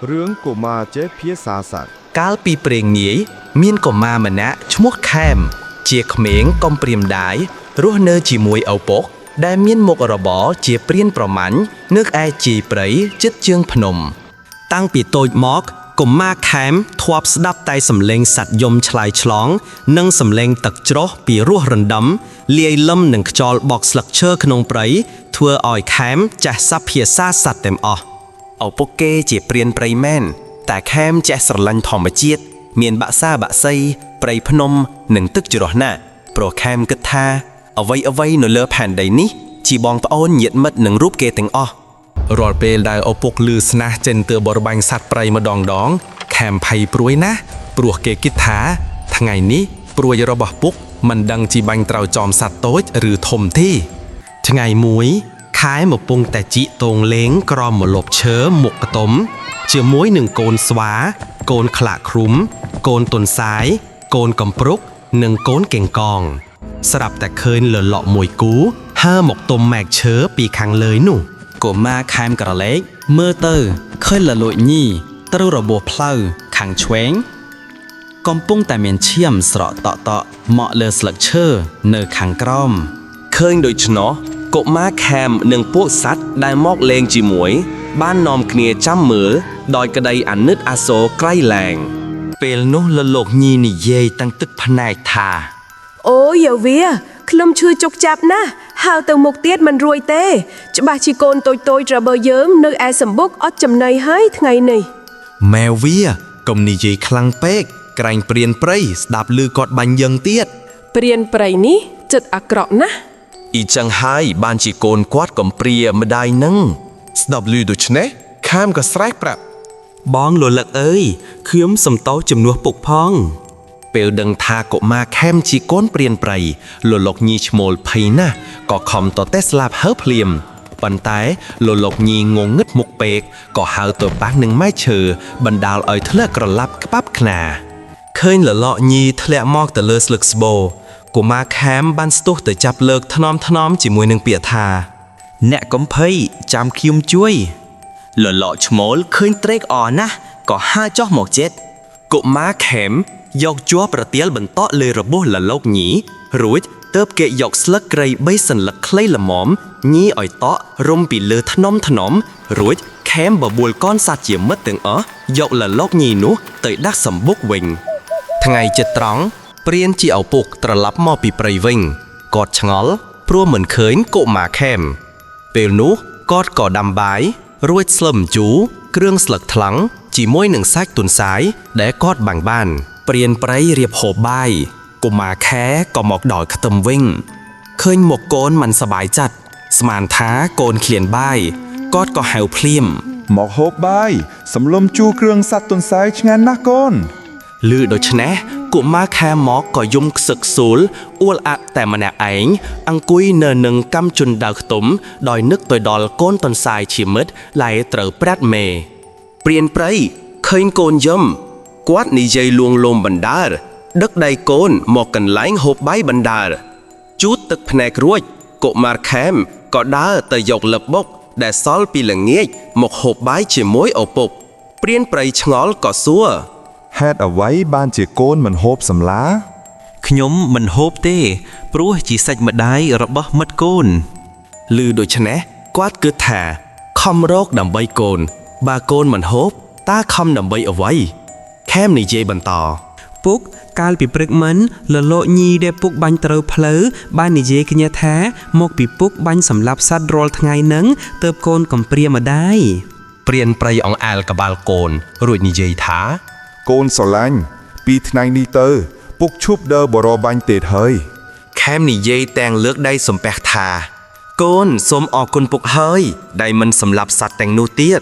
រឿងកុមារចេះភាសាសត្វកាលពីព្រេងនាយមានកុមារម្នាក់ឈ្មោះខែមជាក្មេងកំព្រាមដាយរស់នៅជាមួយឪពុកដែលមានមុខរបរជាព្រានប្រមាញ់នៅឯជីព្រៃជិតជើងភ្នំតាំងពីតូចមកកុមារខែមធ្លាប់ស្ដាប់តែសំឡេងសត្វយំឆ្លើយឆ្លងនិងសំឡេងទឹកច្រោះពីរស់រណ្ដំលាយលំនឹងខ្យល់បក់ស្លឹកឈើក្នុងព្រៃធ្វើឲ្យខែមចេះសព្វភាសាសត្វទាំងអស់ឪពុកគេជាព្រានព្រៃមែនតែខែមចេះស្រឡាញ់ធម្មជាតិមានបក្សាបក្សីព្រៃភ្នំនិងទឹកច្រោះណាស់ព្រោះខែមគិតថាអ្វីនៅលើផែនដីនេះជាបងប្អូនញាតិមិត្តនឹងរូបគេទាំងអស់រាល់ពេលដែលឪពុកឮស្នះចិនទើបរបាញ់សត្វព្រៃម្ដងខែមភ័យព្រួយណាស់ព្រោះគេគិតថាថ្ងៃនេះព្រួយរបស់ពុកមិនដឹងជីបាញ់ត្រូវចោមសត្វតូចឬធំទេថ្ងៃមួយខែមកពងតែជីកតងលេងក្រោមម្លប់ឈើមុខកតុំជាមួយនឹងកូនស្វាកូនខ្លាក់គ្រុំកូនទុនសាយកូនកំព្រុកនិងកូនកេងកងស្រាប់តែឃើញលលក់មួយគូហើរមកទុំម៉ែកឈើពីខាងលើនោះកុមារខែមក្រឡេកមើលទៅឃើញលលួចញីត្រូវរបួសផ្លូវខាងឆ្វេងកំពុងតែមានឈាមស្រក់តក់មកលើស្លឹកឈើនៅខាងក្រោមឃើញដូច្នោះកុមារខែមនិងពួកសត្វដែលមកលេងជាមួយបាននាំគ្នាចាំមើលដោយក្តីអាណិតអាសូរក្រៃលែងពេលនោះលលោកញីនិយាយតាំងទឹកភ្នែកថាអូយ៉ាវាខ្ញុំឈឺជុកចាប់ណាស់ហើទៅមុខទៀតមិនរួយទេច្បាស់ជាកូនតូចរបស់យើងនៅឯសម្បុកអត់ចំណីហើយថ្ងៃនេះម៉ែវាកុំនិយាយខ្លាំងពេកក្រែងព្រានព្រៃស្ដាប់ឮគាត់បាញ់យើងទៀតព្រានព្រៃនេះចិត្តអាក្រក់ណាស់អ៊ីចឹងហើយបានជាកូនគាត់កំព្រាម្ដាយនឹងស្ដាប់ឮដូច្នេះខាមក៏ស្រែកប្រាប់បងលលឹកអើយខ្ញុំសំតោជំនួសពុកផងពេលដឹងថាកុមារខែមជាកូនព្រានព្រៃលលកញីឈ្មោលភ័យណាស់ក៏ខំតតែស្លាប់ហើភ្លាមប៉ុន្តែលលកញីងងឹតមុខពេកក៏ហៅទៅប៉ះនឹងម៉ែឈើបណ្ដាលឲ្យធ្លាក់ក្រឡាប់ក្បាប់ខ្នាឃើញលលកញីធ្លាក់មកទៅលើស្លឹកស្បូរកុមារខែមបានស្ទុះទៅចាប់លើកថ្នមជាមួយនឹងពាក្យថាអ្នកកំភៃចាំខ្ញុំជួយលលកឈ្មោលឃើញត្រេកអរណាស់ក៏ហើរចុះមកចិត្តកុមារខែមយកជាប់ប្រទាលបន្តលើរបួសលលោកញីរួចទើបគេយកស្លឹកគ្រៃ3សន្លឹកខ្លីល្មមញីឲ្យតក់រុំពីលើថ្នមរួចខែមបបួលកនសត្វជាមិត្តទាំងអស់យកលលោកញីនោះទៅដាក់សម្បុកវិញថ្ងៃចិត្តត្រង់ព្រានជាឪពុកត្រឡប់មកពីព្រៃវិញគាត់ឆ្ងល់ព្រោះមិនឃើញកុមារខែមពេលនោះគាត់ក៏ដាំបាយរួចស្លឹមជូរគ្រឿងស្លឹកថ្លឹងជាមួយនឹងសាច់ទុនសាយដែលគាត់បាំងបានព្រានព្រៃរៀបហូបបាយកុមារខែក៏មកដល់ខ្ទឹមវិញឃើញមកកូនមិនសប្បាយចិត្តស្មានថាកូនឃ្លានបាយគាត់ក៏ហៅភ្លាមមកហូបបាយសំឡុំជូរគ្រឿងសត្វទុនសាយឆ្ងាញ់ណាស់កូនឮដូច្នេះកុមារខែមកក៏យំខ្សឹកស៊ូលអួលអាក់តែម្នាក់ឯងអង្គុយនៅនឹងកម្មជន់ដៅខ្ទុំដោយនឹកទៅដល់កូនទុនសាយជាមិត្តដែលត្រូវប្រាត់មេព្រានព្រៃឃើញកូនយំគាត់និយាយលួងលោមបណ្ដាដឹកដៃកូនមកកន្លែងហូបបាយបណ្ដាជូតទឹកភ្នែករួចកុមារខែមក៏ដើរទៅយកលឹបបុកដែលសល់ពីល្ងាចមកហូបបាយជាមួយឪពុកព្រានព្រៃឆ្ងល់ក៏សួរហេតុអ្វីបានជាកូនមិនហូបសម្លាខ្ញុំមិនហូបទេព្រោះជាសាច់ម្ដាយរបស់មិត្តកូនឮដូច្នេះគាត់គិតថាខំរកដើម្បីកូនបើកូនមិនហូបតើខំដើម្បីអ្វីខែមនិយាយបន្តពុកកាលពីព្រឹកមិនលលោកញីដែលពុកបាញ់ត្រូវផ្លូវបាននិយាយគ្នាថាមកពីពុកបាញ់សម្លាប់សត្វរាល់ថ្ងៃនឹងទើបកូនកំព្រាម្ដាយព្រានព្រៃអង្អែលក្បាលកូនរួចនិយាយថាកូនស្រឡាញ់ពីថ្ងៃនេះទៅពុកឈប់ដើរបរបាញ់ទៀតហើយខែមនិយាយទាំងលើកដៃសំពះថាកូនសូមអរគុណពុកហើយដែលមិនសម្លាប់សត្វទាំងនោះទៀត